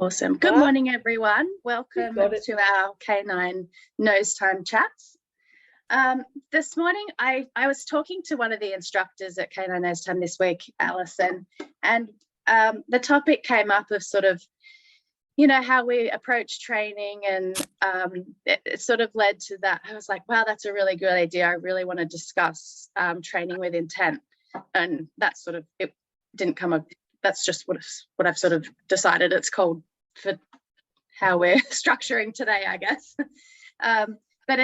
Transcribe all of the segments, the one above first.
Awesome. Good morning, everyone. Welcome to our Canine Nose Time chats. This morning, I was talking to one of the instructors at Canine Nose Time this week, Alison, and the topic came up of sort of, you know, how we approach training, and it sort of led to that. I was like, wow, that's a really good idea. I really want to discuss training with intent, and that's sort of, it didn't come up. That's just what I've sort of decided it's called for how we're structuring today, I guess. But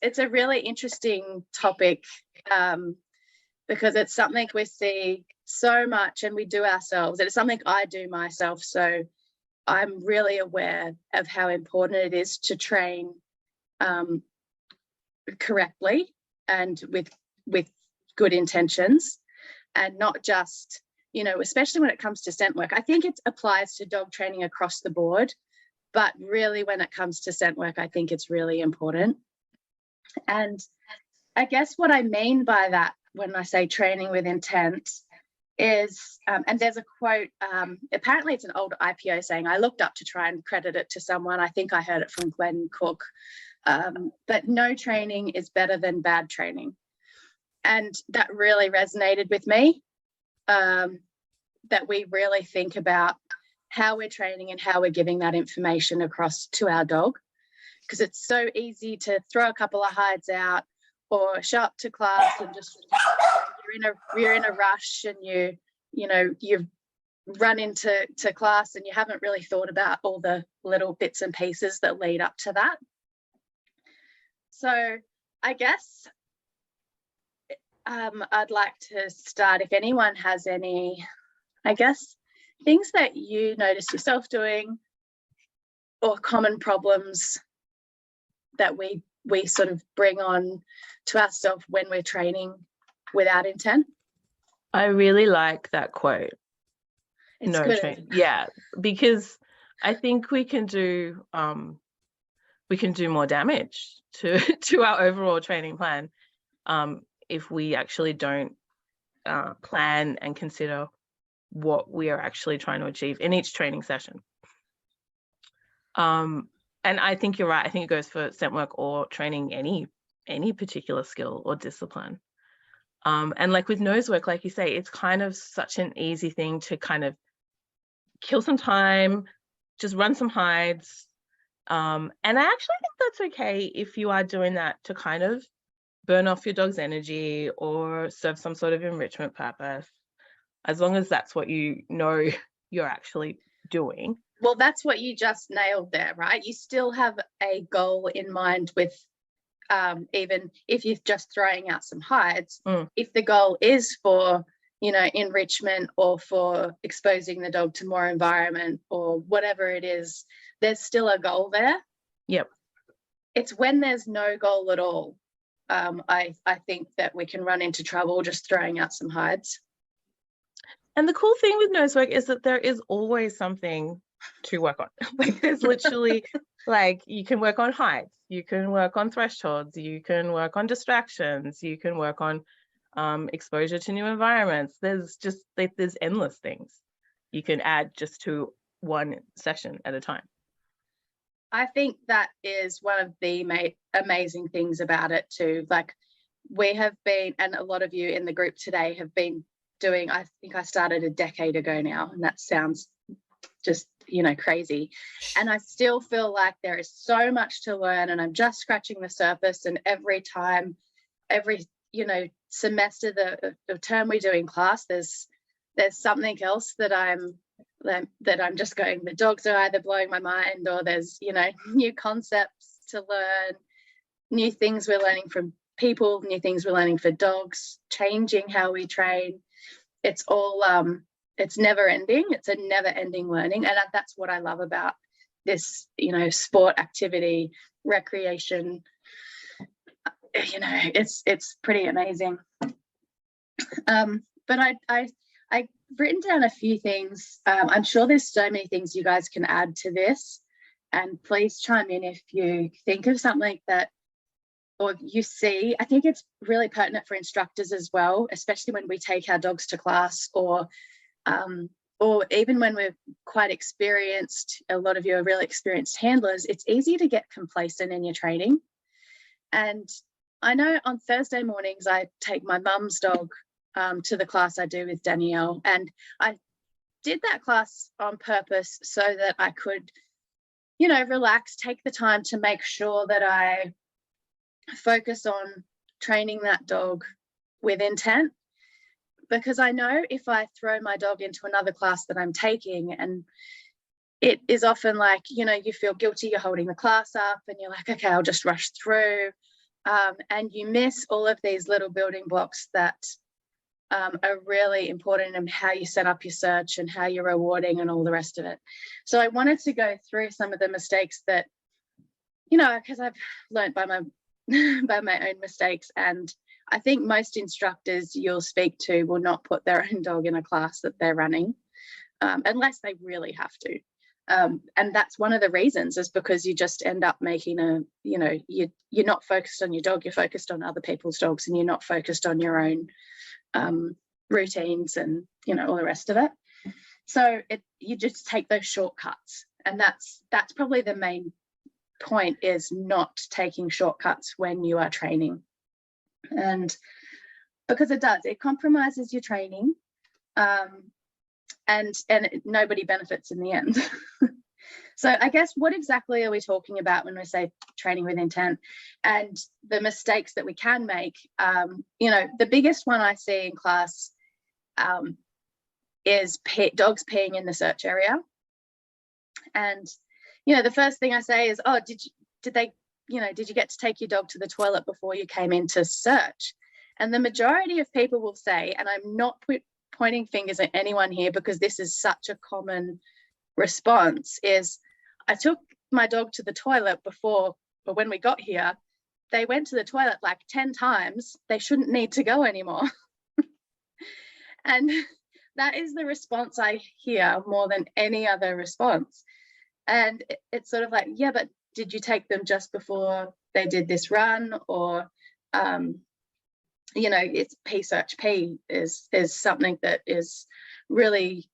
it's a really interesting topic because it's something we see so much and we do ourselves. It's something I do myself, so I'm really aware of how important it is to train correctly and with good intentions, and not just, you know, especially when it comes to scent work. I think it applies to dog training across the board, but really when it comes to scent work, I think it's really important. And I guess what I mean by that when I say training with intent is, and there's a quote, apparently it's an old IPO saying, I looked up to try and credit it to someone. I think I heard it from Glenn Cook, but no training is better than bad training. And that really resonated with me. That we really think about how we're training and how we're giving that information across to our dog, because it's so easy to throw a couple of hides out or show up to class and just you're in a rush, and you've run into class and you haven't really thought about all the little bits and pieces that lead up to that. So I guess I'd like to start, if anyone has any, I guess, things that you notice yourself doing or common problems that we sort of bring on to ourselves when we're training without intent. I really like that quote. It's no good. Yeah, because I think we can do more damage to our overall training plan if we actually don't plan and consider what we are actually trying to achieve in each training session. And I think you're right. I think it goes for scent work or training any particular skill or discipline. And like with nose work, like you say, it's kind of such an easy thing to kind of kill some time, just run some hides. And I actually think that's okay if you are doing that to kind of burn off your dog's energy or serve some sort of enrichment purpose, as long as that's what you know you're actually doing. Well, that's what you just nailed there, right? You still have a goal in mind with, even if you're just throwing out some hides, if the goal is for, you know, enrichment or for exposing the dog to more environment or whatever it is, there's still a goal there. Yep. It's when there's no goal at all, I think that we can run into trouble just throwing out some hides. And the cool thing with nose work is that there is always something to work on. Like there's literally, like you can work on hides, you can work on thresholds, you can work on distractions, you can work on exposure to new environments. There's endless things you can add just to one session at a time. I think that is one of the amazing things about it too. Like we have been, and a lot of you in the group today have been doing, I think I started a decade ago now, and that sounds just, you know, crazy. And I still feel like there is so much to learn, and I'm just scratching the surface. And every you know, semester, the term we do in class, there's something else that I'm just going, the dogs are either blowing my mind, or there's, you know, new concepts to learn, new things we're learning from people, new things we're learning for dogs, changing how we train. It's all, it's never ending. It's a never ending learning. And that's what I love about this, you know, sport, activity, recreation. You know, it's pretty amazing. But I've written down a few things. I'm sure there's so many things you guys can add to this, and please chime in if you think of something that, or you see. I think it's really pertinent for instructors as well, especially when we take our dogs to class or or even when we're quite experienced, a lot of you are really experienced handlers, it's easy to get complacent in your training. And I know on Thursday mornings, I take my mum's dog to the class I do with Danielle. And I did that class on purpose so that I could, you know, relax, take the time to make sure that I focus on training that dog with intent. Because I know if I throw my dog into another class that I'm taking, and it is often like, you know, you feel guilty, you're holding the class up and you're like, okay, I'll just rush through. And you miss all of these little building blocks that are really important in how you set up your search and how you're rewarding and all the rest of it. So I wanted to go through some of the mistakes that, you know, because I've learned by my by my own mistakes, and I think most instructors you'll speak to will not put their own dog in a class that they're running unless they really have to. And that's one of the reasons, is because you just end up making you know, you're not focused on your dog, you're focused on other people's dogs, and you're not focused on your own routines and, you know, all the rest of it. So you just take those shortcuts, and that's probably the main point, is not taking shortcuts when you are training. And because it compromises your training, and nobody benefits in the end. So I guess, what exactly are we talking about when we say training with intent, and the mistakes that we can make? You know, the biggest one I see in class is dogs peeing in the search area. And, you know, the first thing I say is, oh, did you get to take your dog to the toilet before you came into search? And the majority of people will say, and I'm not pointing fingers at anyone here because this is such a common response, is, I took my dog to the toilet before, but when we got here, they went to the toilet like 10 times. They shouldn't need to go anymore. And that is the response I hear more than any other response. And it's sort of like, yeah, but did you take them just before they did this run? Or, you know, it's pee search. Pee is something that is really,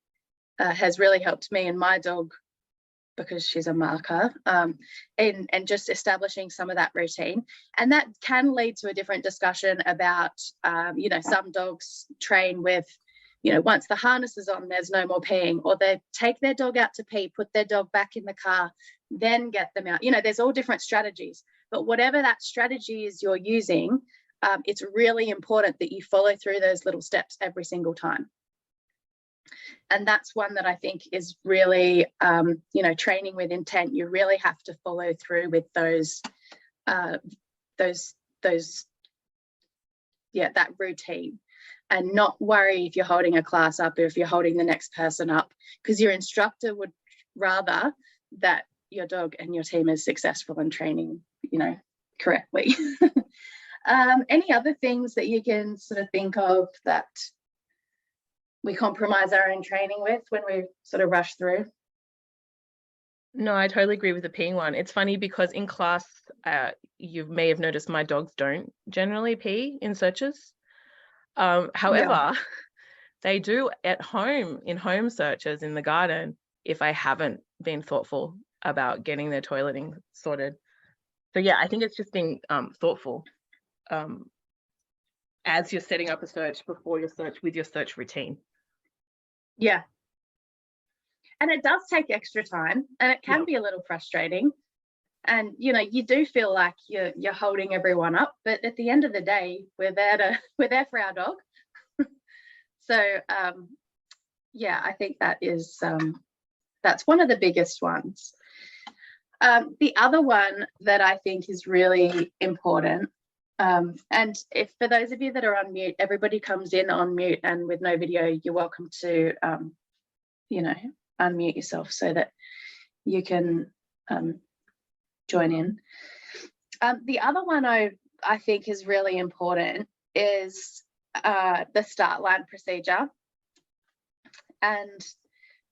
has really helped me and my dog, because she's a marker, and just establishing some of that routine. And that can lead to a different discussion about, you know, some dogs train with, you know, once the harness is on, there's no more peeing, or they take their dog out to pee, put their dog back in the car, then get them out. You know, there's all different strategies, but whatever that strategy is you're using, it's really important that you follow through those little steps every single time. And that's one that I think is really, you know, training with intent. You really have to follow through with that routine, and not worry if you're holding a class up or if you're holding the next person up, because your instructor would rather that your dog and your team is successful in training, you know, correctly. Any other things that you can sort of think of that we compromise our own training with when we sort of rush through? No, I totally agree with the peeing one. It's funny because in class, you may have noticed my dogs don't generally pee in searches. However, they do at home, in home searches in the garden, if I haven't been thoughtful about getting their toileting sorted. So yeah, I think it's just being thoughtful as you're setting up a search, before your search, with your search routine. Yeah. And it does take extra time, and it can be a little frustrating. And, you know, you do feel like you're holding everyone up, but at the end of the day, we're there for our dog. So, yeah, I think that is, that's one of the biggest ones. The other one that I think is really important, and if for those of you that are on mute, everybody comes in on mute and with no video, you're welcome to, you know, unmute yourself so that you can join in. The other one I think is really important is the start line procedure. And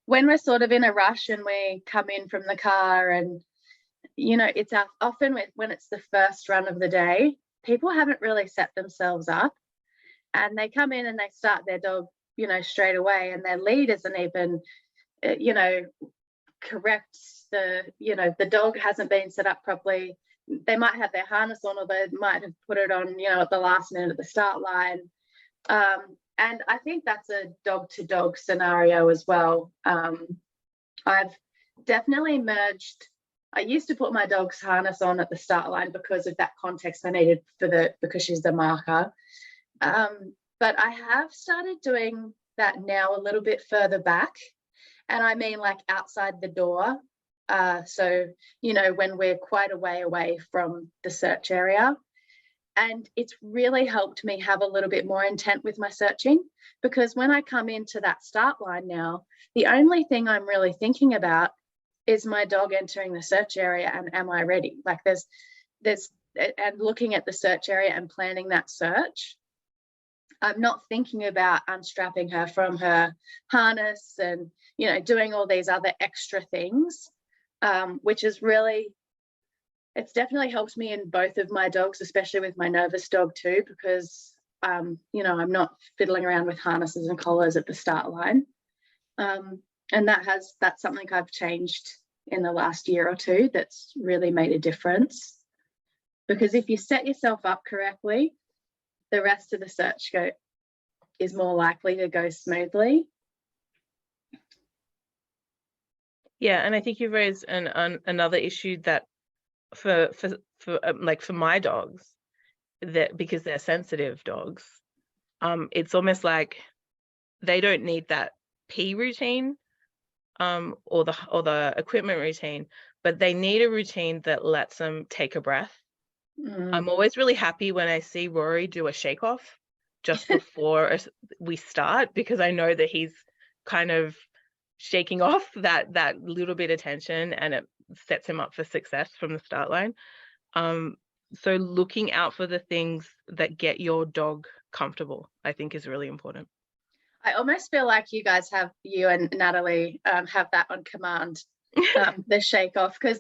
when we're sort of in a rush and we come in from the car, and, you know, it's often when it's the first run of the day, people haven't really set themselves up, and they come in and they start their dog you know, straight away, and their lead isn't even, you know, correct. The dog hasn't been set up properly. They might have their harness on, or they might have put it on, you know, at the last minute at the start line. And I think that's a dog to dog scenario as well. I've definitely merged. I used to put my dog's harness on at the start line because of that context I needed because she's the marker. But I have started doing that now a little bit further back. And I mean like outside the door. So, you know, when we're quite a way away from the search area. And it's really helped me have a little bit more intent with my searching, because when I come into that start line now, the only thing I'm really thinking about is my dog entering the search area and am I ready? Like there's and looking at the search area and planning that search. I'm not thinking about unstrapping her from her harness and, you know, doing all these other extra things, which is really, it's definitely helped me in both of my dogs, especially with my nervous dog too, because, you know, I'm not fiddling around with harnesses and collars at the start line. And that's something I've changed in the last year or two that's really made a difference. Because if you set yourself up correctly, the rest of the search is more likely to go smoothly. Yeah, and I think you've raised another issue that for my dogs, that because they're sensitive dogs, it's almost like they don't need that pee routine or the equipment routine, but they need a routine that lets them take a breath. I'm always really happy when I see Rory do a shake off just before we start, because I know that he's kind of shaking off that little bit of tension, and it sets him up for success from the start line. So looking out for the things that get your dog comfortable, I think, is really important. I almost feel like you and Natalie have that on command, the shake off, because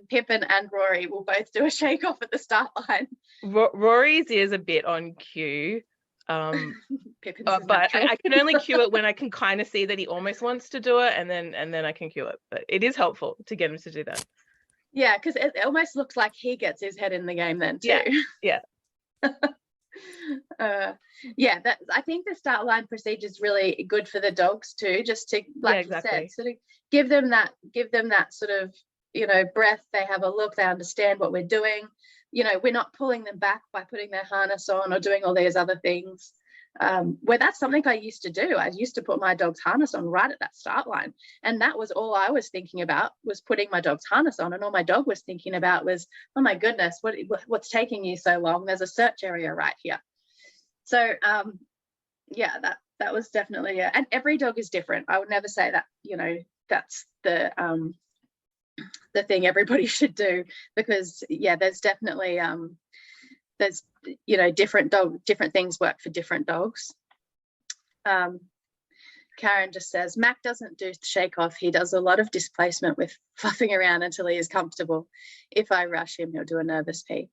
Pippin and Rory will both do a shake off at the start line. Rory's is a bit on cue. But I can only cue it when I can kind of see that he almost wants to do it, and then I can cue it. But it is helpful to get him to do that. Yeah, because it almost looks like he gets his head in the game then too. Yeah. I think the start line procedure is really good for the dogs too, just to, like you said, sort of give them that sort of, you know, breath. They have a look, they understand what we're doing. You know, we're not pulling them back by putting their harness on or doing all these other things. Where that's something I used to do. I used to put my dog's harness on right at that start line, and that was all I was thinking about, was putting my dog's harness on, and all my dog was thinking about was, oh my goodness, what's taking you so long? There's a search area right here. So that was definitely and every dog is different. I would never say that, you know, that's the thing everybody should do, because there's definitely there's, you know, different things work for different dogs. Karen just says Mac doesn't do shake off, he does a lot of displacement with fluffing around until he is comfortable. If I rush him, he'll do a nervous pee.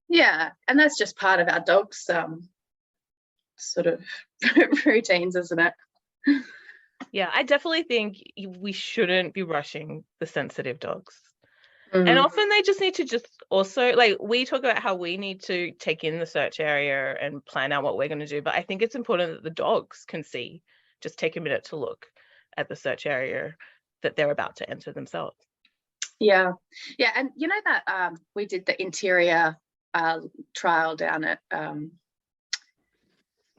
Yeah, and that's just part of our dogs sort of routines, isn't it? Yeah, I definitely think we shouldn't be rushing the sensitive dogs. And often they just need to also, like, we talk about how we need to take in the search area and plan out what we're going to do. But I think it's important that the dogs can just take a minute to look at the search area that they're about to enter themselves. Yeah. Yeah. And you know that we did the interior trial down at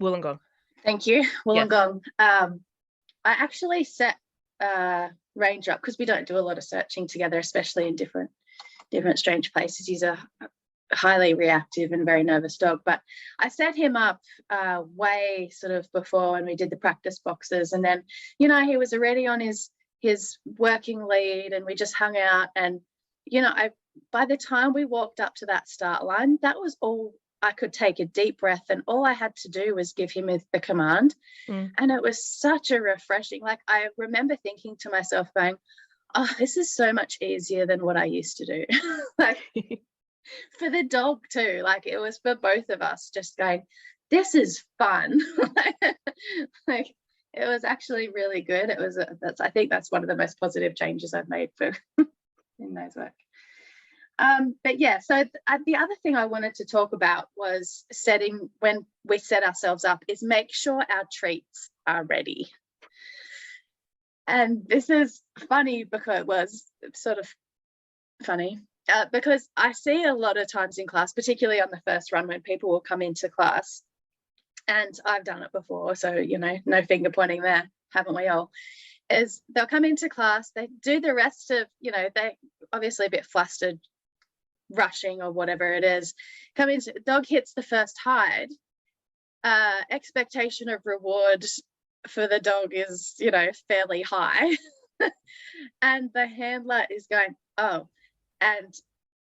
Wollongong. Thank you. Wollongong. Yes. I actually set Ranger up, because we don't do a lot of searching together, especially in different strange places. He's a highly reactive and very nervous dog, but I set him up way sort of before when we did the practice boxes, and then, you know, he was already on his working lead, and we just hung out, and, you know, by the time we walked up to that start line, that was all I could take a deep breath, and all I had to do was give him the command. And it was such a refreshing, like, I remember thinking to myself going, oh, this is so much easier than what I used to do. Like, for the dog too, like, it was for both of us just going, this is fun. Like, it was actually really good. It was I think that's one of the most positive changes I've made for in nose work. But yeah, so the other thing I wanted to talk about was when we set ourselves up, is make sure our treats are ready. And this is funny because it was sort of funny because I see a lot of times in class, particularly on the first run, when people will come into class, and I've done it before, so, you know, no finger pointing there, haven't we all? Is they'll come into class, they do the rest of, you know, they're obviously a bit flustered, rushing or whatever it is, come in, dog hits the first hide, expectation of reward for the dog is, you know, fairly high. And the handler is going, oh, and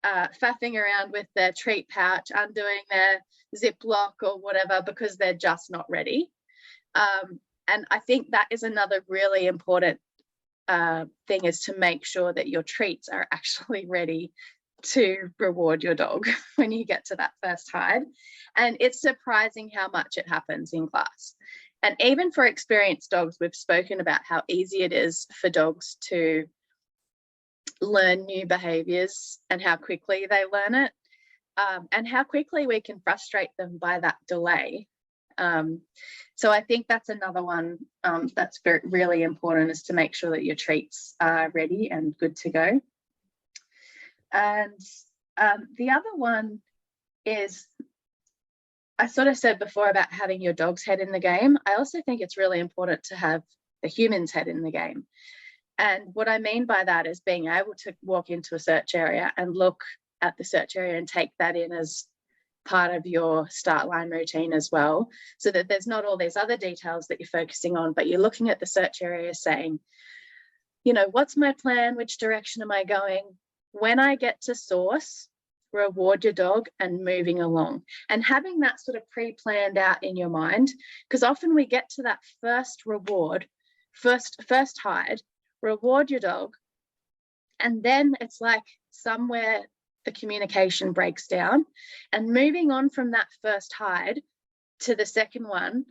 faffing around with their treat pouch, undoing their Ziploc or whatever, because they're just not ready. And I think that is another really important thing, is to make sure that your treats are actually ready to reward your dog when you get to that first hide. And it's surprising how much it happens in class. And even for experienced dogs, we've spoken about how easy it is for dogs to learn new behaviors and how quickly they learn it, and how quickly we can frustrate them by that delay. So I think that's another one that's really important, is to make sure that your treats are ready and good to go. And the other one is, I sort of said before about having your dog's head in the game. I also think it's really important to have the human's head in the game. And what I mean by that is being able to walk into a search area and look at the search area and take that in as part of your start line routine as well, so that there's not all these other details that you're focusing on, but you're looking at the search area saying, you know, what's my plan? Which direction am I going? When I get to source, reward your dog, and moving along. And having that sort of pre-planned out in your mind, because often we get to that first reward, first hide, reward your dog, and then it's like somewhere the communication breaks down, and moving on from that first hide to the second one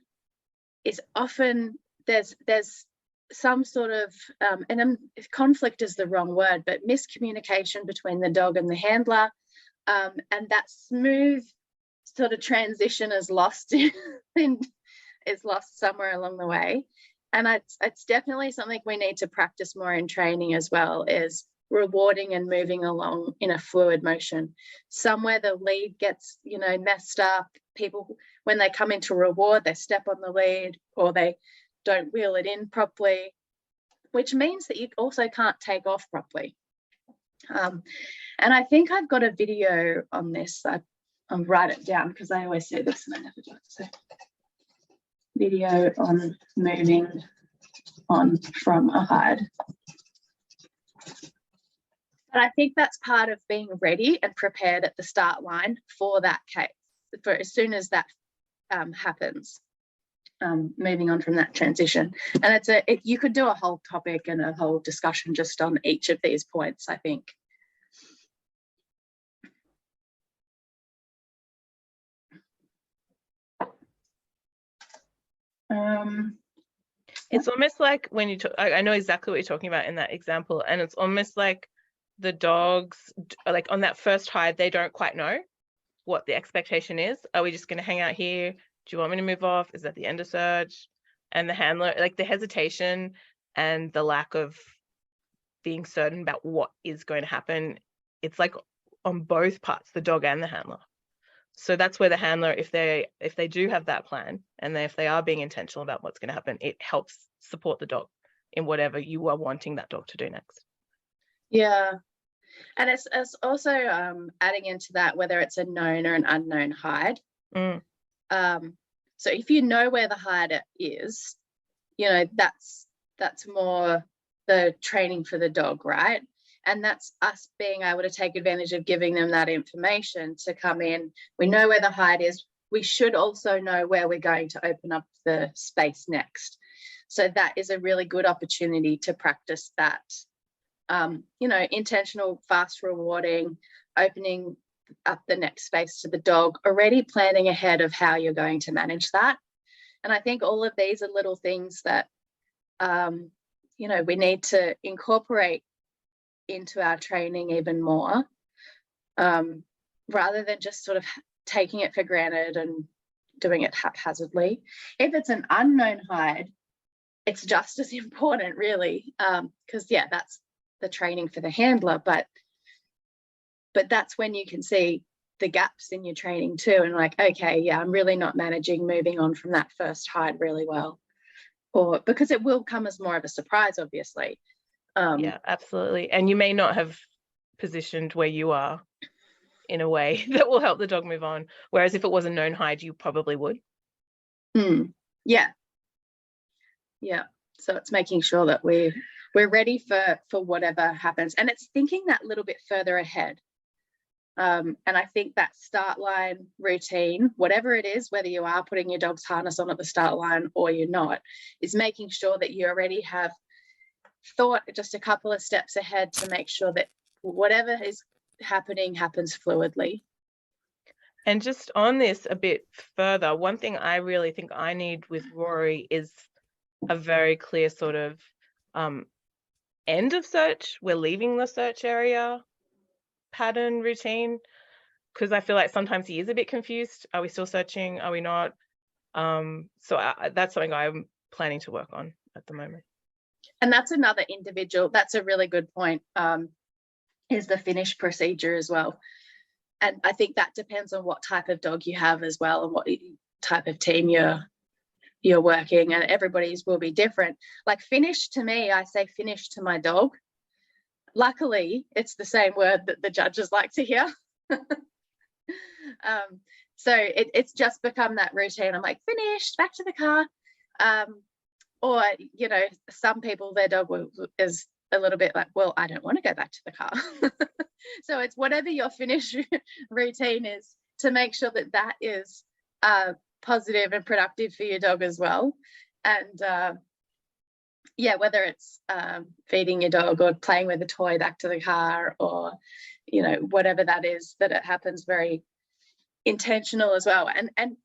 is often there's some sort of conflict is the wrong word, but miscommunication between the dog and the handler, and that smooth sort of transition is lost is lost somewhere along the way. And it's definitely something we need to practice more in training as well, is rewarding and moving along in a fluid motion. Somewhere the lead gets, you know, messed up. People, when they come into reward, they step on the lead or they don't wheel it in properly, which means that you also can't take off properly. And I think I've got a video on this. I'll write it down because I always say this and I never do it. So, video on moving on from a hide. But I think that's part of being ready and prepared at the start line for that case, for as soon as that happens, moving on from that transition. And you could do a whole topic and a whole discussion just on each of these points, I think. It's almost like when you talk, I know exactly what you're talking about in that example, and it's almost like the dogs, like on that first hide, they don't quite know what the expectation is. Are we just going to hang out here? Do you want me to move off? Is that the end of search? And the handler, like the hesitation and the lack of being certain about what is going to happen, it's like on both parts, the dog and the handler. So that's where the handler, if they do have that plan, and if they are being intentional about what's going to happen, it helps support the dog in whatever you are wanting that dog to do next. Yeah. And it's also adding into that, whether it's a known or an unknown hide. So if you know where the hide is, you know, that's more the training for the dog, right? And that's us being able to take advantage of giving them that information to come in. We know where the hide is. We should also know where we're going to open up the space next. So that is a really good opportunity to practice that, you know, intentional, fast rewarding, opening up the next space to the dog, already planning ahead of how you're going to manage that. And I think all of these are little things that, you know, we need to incorporate into our training even more, rather than just sort of taking it for granted and doing it haphazardly. If it's an unknown hide, it's just as important, really, because yeah, that's the training for the handler, but that's when you can see the gaps in your training too, and like, okay, yeah, I'm really not managing moving on from that first hide really well, or because it will come as more of a surprise, obviously. Yeah, absolutely. And you may not have positioned where you are in a way that will help the dog move on, whereas if it was a known hide, you probably would. Yeah, so it's making sure that we're ready for whatever happens, and it's thinking that little bit further ahead. And I think that start line routine, whatever it is, whether you are putting your dog's harness on at the start line or you're not, is making sure that you already have thought just a couple of steps ahead to make sure that whatever is happening happens fluidly. And just on this a bit further, one thing I really think I need with Rory is a very clear sort of end of search, we're leaving the search area pattern routine, because I feel like sometimes he is a bit confused. Are we still searching? Are we not? So that's something I'm planning to work on at the moment. And that's another individual, that's a really good point, is the finish procedure as well. And I think that depends on what type of dog you have as well, and what type of team you're working, and everybody's will be different. Like finish to me, I say finish to my dog. Luckily, it's the same word that the judges like to hear. So it's just become that routine. I'm like, finished, back to the car. Or, you know, some people, their dog is a little bit like, well, I don't want to go back to the car. So it's whatever your finish routine is, to make sure that that is positive and productive for your dog as well. And yeah, whether it's feeding your dog or playing with a toy back to the car, or, you know, whatever that is, that it happens very intentional as well. And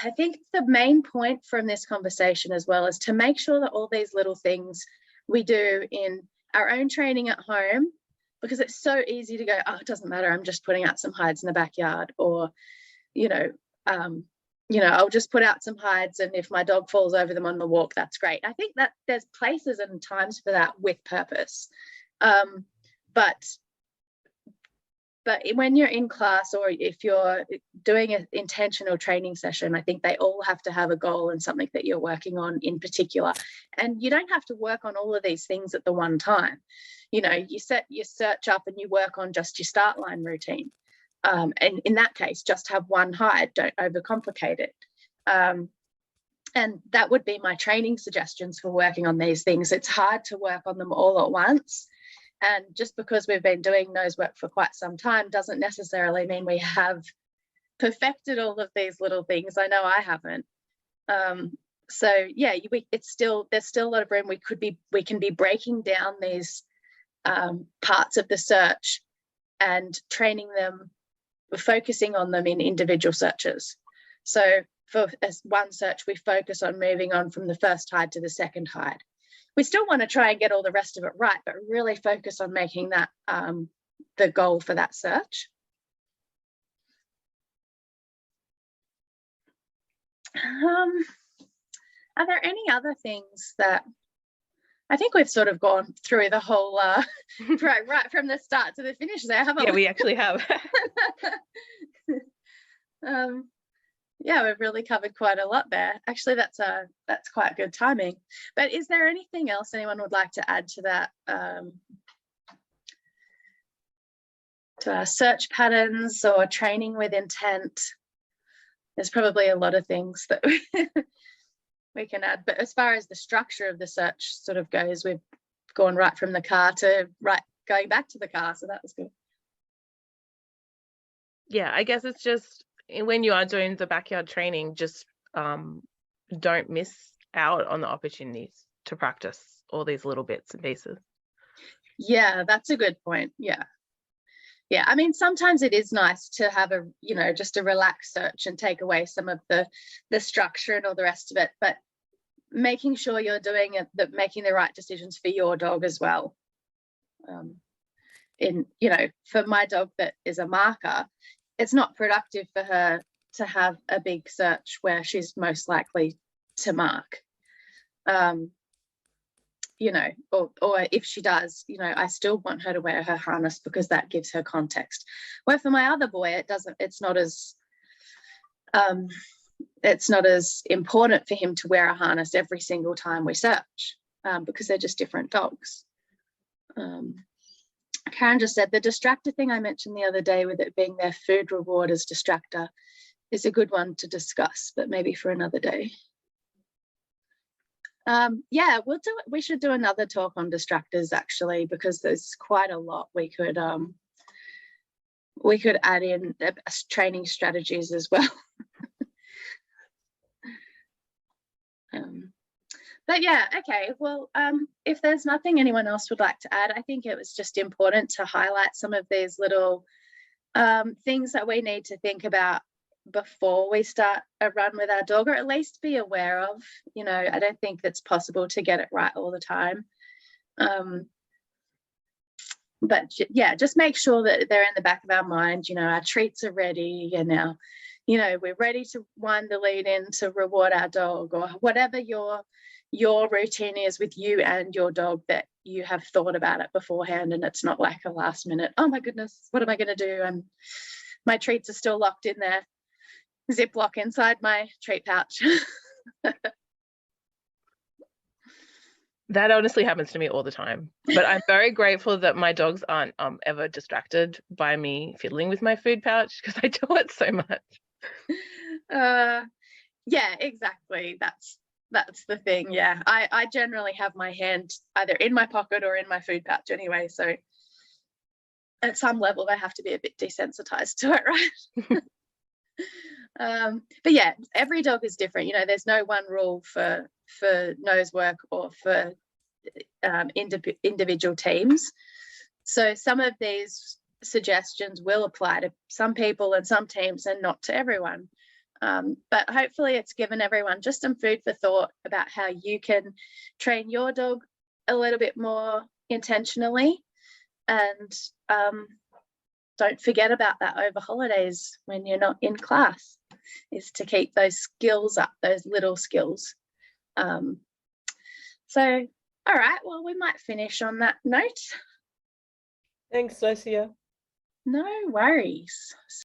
I think the main point from this conversation as well is to make sure that all these little things we do in our own training at home, because it's so easy to go, oh, it doesn't matter, I'm just putting out some hides in the backyard, or, you know, I'll just put out some hides, and if my dog falls over them on the walk, that's great. I think that there's places and times for that with purpose. But when you're in class, or if you're doing an intentional training session, I think they all have to have a goal and something that you're working on in particular. And you don't have to work on all of these things at the one time. You know, you set your search up and you work on just your start line routine. And in that case, just have one hide, don't overcomplicate it. And that would be my training suggestions for working on these things. It's hard to work on them all at once. And just because we've been doing nose work for quite some time doesn't necessarily mean we have perfected all of these little things. I know I haven't. So yeah, there's still a lot of room. We can be breaking down these parts of the search and training them, focusing on them in individual searches. So for one search, we focus on moving on from the first hide to the second hide. We still want to try and get all the rest of it right, but really focus on making that the goal for that search. Are there any other things that, I think we've sort of gone through the whole right from the start to the finish there, haven't we? Yeah, we actually have. Yeah, we've really covered quite a lot there. Actually, that's quite good timing. But is there anything else anyone would like to add to that? To our search patterns or training with intent? There's probably a lot of things that we can add. But as far as the structure of the search sort of goes, we've gone right from the car to going back to the car. So that was good. Yeah, I guess it's just, when you are doing the backyard training, just don't miss out on the opportunities to practice all these little bits and pieces. Yeah, that's a good point. Yeah. Yeah, I mean, sometimes it is nice to have a, you know, just a relaxed search and take away some of the structure and all the rest of it, but making sure you're doing it, that making the right decisions for your dog as well. In, you know, for my dog that is a marker, it's not productive for her to have a big search where she's most likely to mark. You know, or if she does, you know, I still want her to wear her harness because that gives her context. Where for my other boy, it doesn't, it's not as important for him to wear a harness every single time we search, because they're just different dogs. Karen just said the distractor thing I mentioned the other day, with it being their food reward as distractor, is a good one to discuss, but maybe for another day. Yeah, we should do another talk on distractors, actually, because there's quite a lot we could add in training strategies as well. But yeah, okay, well, if there's nothing anyone else would like to add, I think it was just important to highlight some of these little things that we need to think about before we start a run with our dog, or at least be aware of. You know, I don't think it's possible to get it right all the time. But yeah, just make sure that they're in the back of our mind. You know, our treats are ready, and now, you know, we're ready to wind the lead in to reward our dog, or whatever your routine is with you and your dog, that you have thought about it beforehand, and it's not like a last minute, oh my goodness, what am I going to do? And my treats are still locked in there, Ziploc inside my treat pouch. That honestly happens to me all the time, but I'm very grateful that my dogs aren't ever distracted by me fiddling with my food pouch, because I do it so much. Yeah, exactly. That's the thing. Yeah, I generally have my hand either in my pocket or in my food pouch anyway, so at some level they have to be a bit desensitized to it, right? But yeah, every dog is different. You know, there's no one rule for nose work or for individual teams. So some of these suggestions will apply to some people and some teams, and not to everyone. But hopefully it's given everyone just some food for thought about how you can train your dog a little bit more intentionally. And don't forget about that over holidays when you're not in class, is to keep those skills up, those little skills. So, all right, well, we might finish on that note. Thanks, Lesia. No worries.